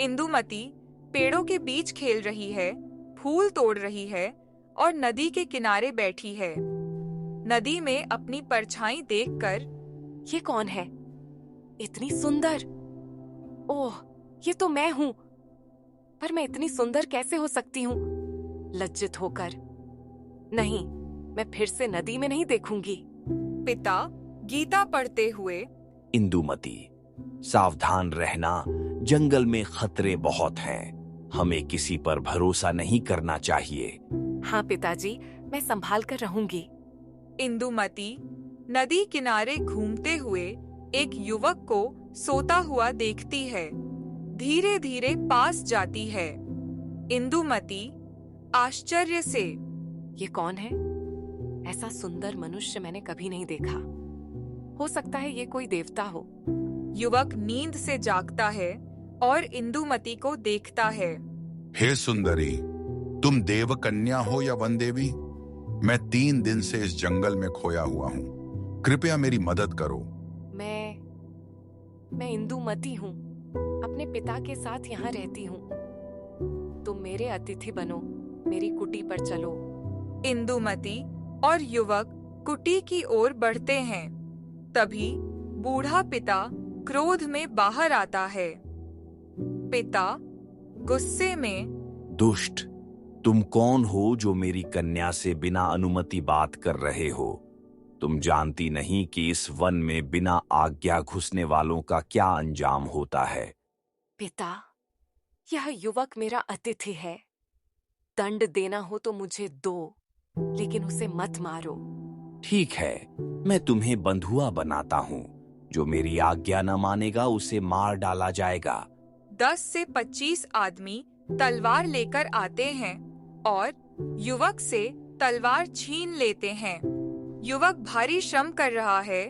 इंदुमती पेड़ों के बीच खेल रही है, फूल तोड़ रही है और नदी के किनारे बैठी है। नदी में अपनी परछाई देखकर, ये कौन है? इतनी सुंदर! ओह, ये तो मैं हूँ। पर मैं इतनी सुंदर कैसे हो सकती हूँ? लज्जित होकर नहीं, मैं फिर से नदी में नहीं देखूंगी। पिता गीता पढ़ते हुए, इंदुमती, सावधान रहना, जंगल में खतरे बहुत हैं। हमें किसी पर भरोसा नहीं करना चाहिए। हाँ पिताजी, मैं संभाल कर रहूंगी। इंदुमती नदी किनारे घूमते हुए एक युवक को सोता हुआ देखती है। धीरे धीरे पास जाती है। इंदुमती आश्चर्य से, ये कौन है? ऐसा सुंदर मनुष्य मैंने कभी नहीं देखा। हो सकता है ये कोई देवता हो। युवक नींद से जागता है और इंदुमती को देखता है। हे सुंदरी, तुम देव कन्या हो या वन देवी? मैं 3 दिन से इस जंगल में खोया हुआ हूँ। कृपया मेरी मदद करो। मैं इंदुमती हूँ। अपने पिता के साथ यहाँ रहती हूँ। तुम मेरे अतिथि बनो, मेरी कुटी पर चलो। इंदुमती और युवक कुटी की ओर बढ़ते हैं। तभी बूढ़ा पिता क्रोध में बाहर आता है। पिता गुस्से में, दुष्ट, तुम कौन हो जो मेरी कन्या से बिना अनुमति बात कर रहे हो? तुम जानती नहीं कि इस वन में बिना आज्ञा घुसने वालों का क्या अंजाम होता है। पिता, यह युवक मेरा अतिथि है। दंड देना हो तो मुझे दो, लेकिन उसे मत मारो। ठीक है, मैं तुम्हें बंधुआ बनाता हूँ। जो मेरी आज्ञा न मानेगा उसे मार डाला जाएगा। 10 से 25 आदमी तलवार लेकर आते हैं और युवक से तलवार छीन लेते हैं। युवक भारी श्रम कर रहा है।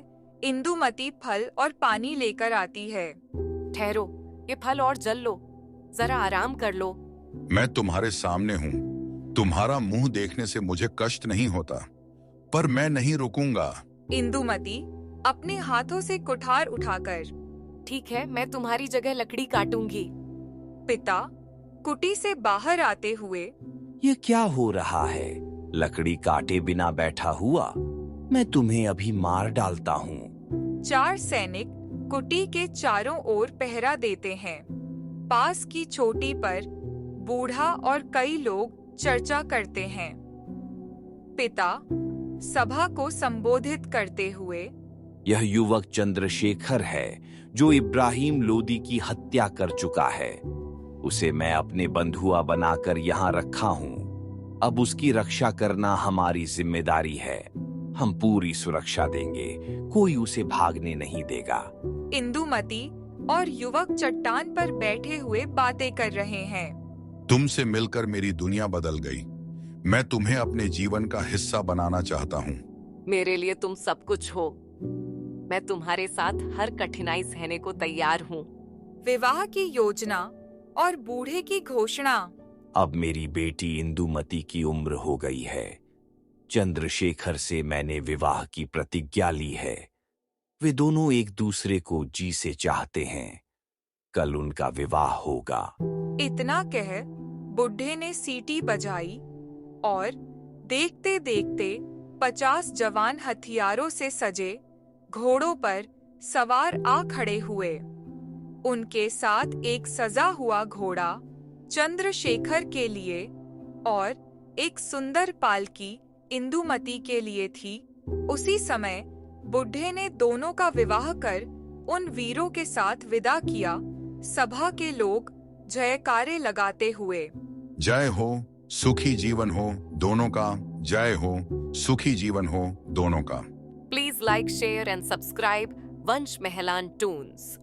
इंदुमती फल और पानी लेकर आती है। ठहरो, ये फल और जल लो, जरा आराम कर लो। मैं तुम्हारे सामने हूँ। तुम्हारा मुंह देखने से मुझे कष्ट नहीं होता, पर मैं नहीं रुकूंगा। इंदुमती अपने हाथों से कुठार उठाकर, ठीक है, मैं तुम्हारी जगह लकड़ी काटूंगी। पिता कुटी से बाहर आते हुए, ये क्या हो रहा है? लकड़ी काटे बिना बैठा हुआ? मैं तुम्हें अभी मार डालता हूँ। 4 सैनिक कुटी के चारों ओर पहरा देते हैं। पास की चोटी पर बूढ़ा और कई लोग चर्चा करते हैं। पिता सभा को संबोधित करते हुए, यह युवक चंद्रशेखर है जो इब्राहिम लोदी की हत्या कर चुका है। उसे मैं अपने बंधुआ बनाकर यहाँ रखा हूँ। अब उसकी रक्षा करना हमारी जिम्मेदारी है। हम पूरी सुरक्षा देंगे, कोई उसे भागने नहीं देगा। इंदुमती और युवक चट्टान पर बैठे हुए बातें कर रहे हैं। तुमसे मिलकर मेरी दुनिया बदल गई। मैं तुम्हें अपने जीवन का हिस्सा बनाना चाहता हूँ। मेरे लिए तुम सब कुछ हो। मैं तुम्हारे साथ हर कठिनाई सहने को तैयार हूँ। विवाह की योजना और बूढ़े की घोषणा। अब मेरी बेटी इंदुमती की उम्र हो गई है। चंद्रशेखर से मैंने विवाह की प्रतिज्ञा ली है। वे दोनों एक दूसरे को जी से चाहते हैं। कल उनका विवाह होगा। इतना कह बुढ़े ने सीटी बजाई और देखते देखते 50 जवान हथियारों से सजे घोड़ों पर सवार आ खड़े हुए। उनके साथ एक सजा हुआ घोड़ा चंद्रशेखर के लिए और एक सुंदर पालकी इंदुमती के लिए थी। उसी समय बुढ़े ने दोनों का विवाह कर उन वीरों के साथ विदा किया। सभा के लोग जयकारे लगाते हुए, जय हो, सुखी जीवन हो दोनों का। जय हो, सुखी जीवन हो दोनों का। Please like, share and subscribe वंश महलान टून्स।